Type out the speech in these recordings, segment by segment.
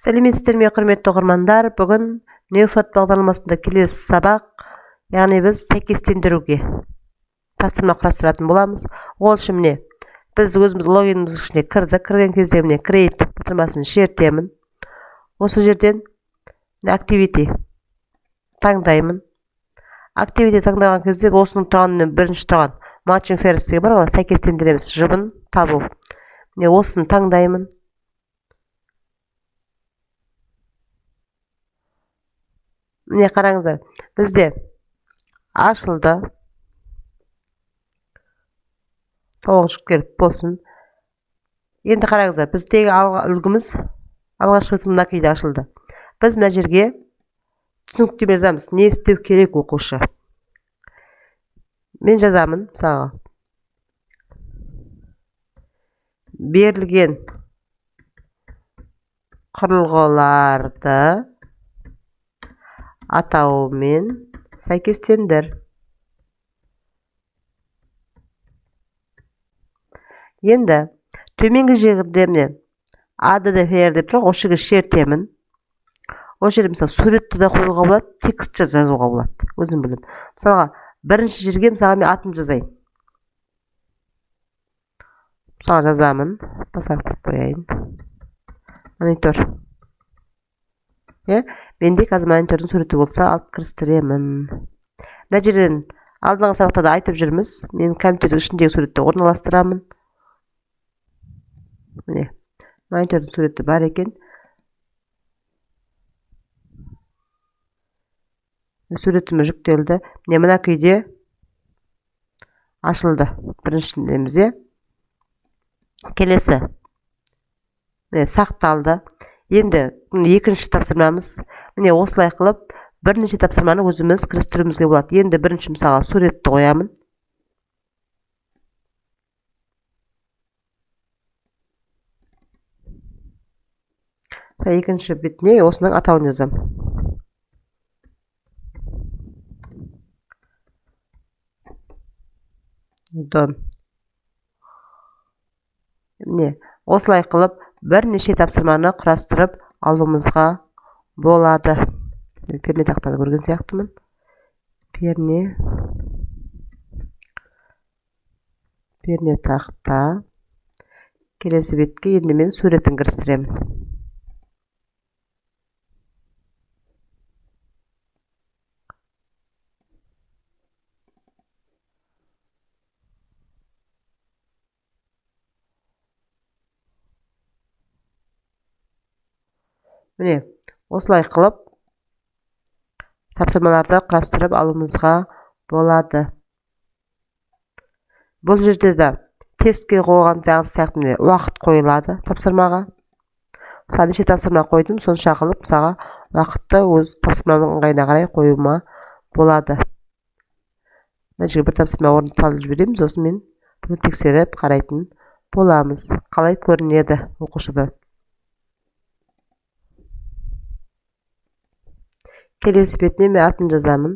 Сәлеметсіздер ме, құрметті оқырмандар? Бүгін Неофат бағдарламасында келесі сабақ, яғни біз сәйкестендіруге тапсырма құрастыратын боламыз. Ол үшін міне біз өзіміз логиніміздің ішіне кірдік. Кірген кезде міне create батырмасын шертемін. Осы жерден activity таңдаймын. Activity таңдаған кезде осының тұрғанымен бірінші тұрған matching first деген бар ғой, сәйкестендіреміз, жұбын табу. Міне осыны таңдаймын. Міне қараңыздар, бізде ашылды. Толық жүктеліп болсын. Енді қараңыздар, біздегі үлгіміз алғашқы мына күйде ашылды. Біз мына жерге түсініктеме жазамыз. Не істеу керек оқушы? Мен жазамын, мысалға. Берілген құрылғыларды атауымен сәйкестендір. Енді төменгі жерде міне ADDFR деп тұр, осы жерге шертемін. Осы жерде мысалы суретті де қоюға болады, текст жазуға болады. Өзім білем. Мысалға бірінші жерге мысалға мен атын жазайын. Мысалға жазамын, басартып қояйын. Монитор. Менде қазір монитордың суреті болса, алып кірістіремін. Мына жерден алдыңғы сабақта да айтып жүрміз. Мен компьютердің ішіндегі суретті орналастырамын. Міне, монитордың суреті бар екен. Суретіме жүктелді. Міне мына күйде ашылды. Біріншідемізде. Келесі. Міне сақталды. Енді екінші тапсырмамыз. Міне осылай қылып, бірінші тапсырманы өзіміз кірістіруімізге болады. Енді бірінші мысалға суретті қоямын. Екінші бетіне осының атауын жазамын. Дон. Міне осылай қылып, бірнеше тапсырманы құрастырып алуымызға болады. Перне тақтаны көрген сияқтымын. Перне тақта. Келесі бетке енді мен суретін кірістіремін. Міне, осылай қылып, тапсырмаларды құрастырып алуымызға болады. Бұл жерде де тестке қойған сияқты уақыт қойылады тапсырмаға. Мысалы, неше тапсырма қойдым, сонша қылып, мысалға уақытты өз тапсырманың ыңғайына қарай қоюыма болады. Мына жерге бір тапсырма орнын салып жібереміз, сосын мен бұны тексеріп қарайтын боламыз. Қалай көрінеді оқушыдан. Келесі бетіне мен атын жазамын.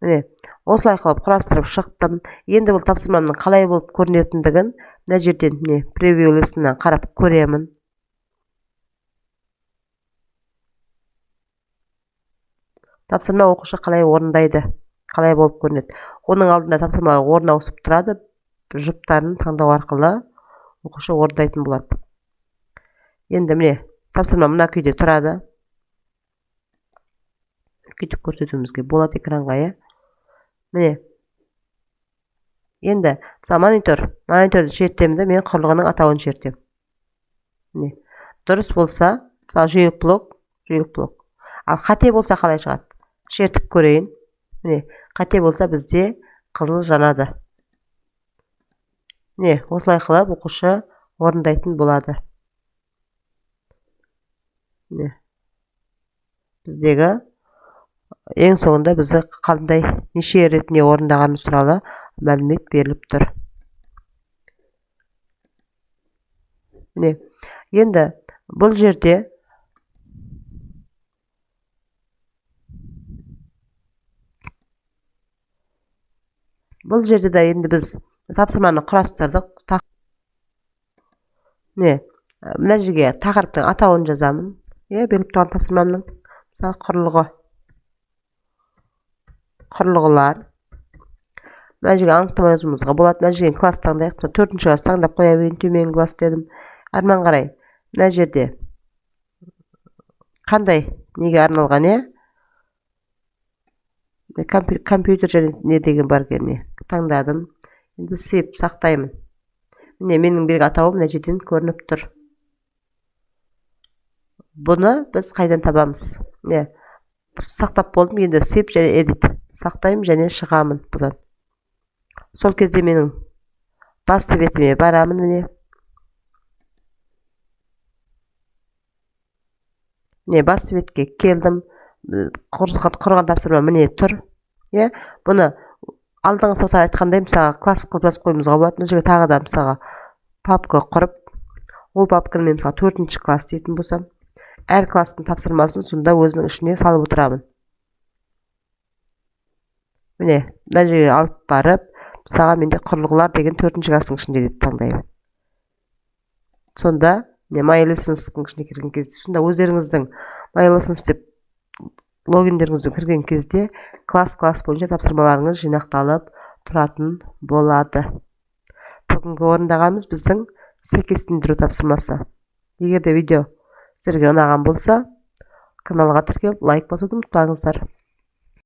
Міне, осылай қылып құрастырып шықтым. Енді бұл тапсырмамның қалай болып көрінетіндігін мына жерден міне превью листінен қарап көремін. Тапсырма оқушы қалай орындайды, қалай болып көрінеді. Оның алдында тапсырмалар орын ауысып тұрады. Жұптарын таңдау арқылы оқушы орындайтын болады. Енді міне тапсырма мына күйде тұрады. Күйтіп көрсетуімізге болады экранға. Міне. Енді мониторды шертемді, мен құрылғының атауын шертем. Міне. Дұрыс болса, жүйелік блок. Ал қате болса қалай шығады? Шертіп көрейін. Міне, қате болса бізде қызыл жанады. Міне, осылай қылып оқушы орындайтын болады. Міне. Біздегі ең соңында бізді қандай неше ретінде орындағанымыз туралы мәлімет беріліп тұр. Міне, енді бұл жерде Бұл жерде де енді біз тапсырманы құрастырдық. Мына жерге тақырыптың атауын жазамын. Беріліп тұрған тапсырмамның. Мысалы құрылғылар. Мына жерге анықтама жазуымызға болады. Мына жерге класс таңдайық. 4-ші класс таңдап қоя берейін. Төмен класс дедім. Арман қарай. Мына жерде қандай неге арналған, компьютер және не деген бар екен, таңдадым. Енді сеп сақтаймын. Менің берген атауым мына жерден көрініп тұр. Бұны біз қайдан табамыз? Сақтап болдым. Енді сеп және edit сақтаймын және шығамын бұдан. Сол кезде менің басты бетіме барамын. Басты бетке келдім. Құрған тапсырма міне тұр. Бұны алдыңғы сабақта айтқандай мысалға класс қылып жазып қоюымызға болады. Мына жерге тағы да мысалға папка құрып, ол папканы мен мысалға 4-ші класс дейтін болсам, әр класстың тапсырмасын сонда өзінің ішіне салып отырамын. Міне, мына жерге алып барып, мысалға менде құрылғылар деген 4-ші класстың ішінде деп таңдаймын. Сонда My Lessons-тың ішіне кірген кезде, сонда өздеріңіздің My Lessons деп логиндеріңізді кірген кезде класс бойынша тапсырмаларыңыз жинақталып тұратын болады. Бүгінгі орындағанымыз біздің сәйкестендіру тапсырмасы. Егер де видео сіздерге ұнаған болса, каналға тіркеліп лайк басуды ұмытпаңыздар.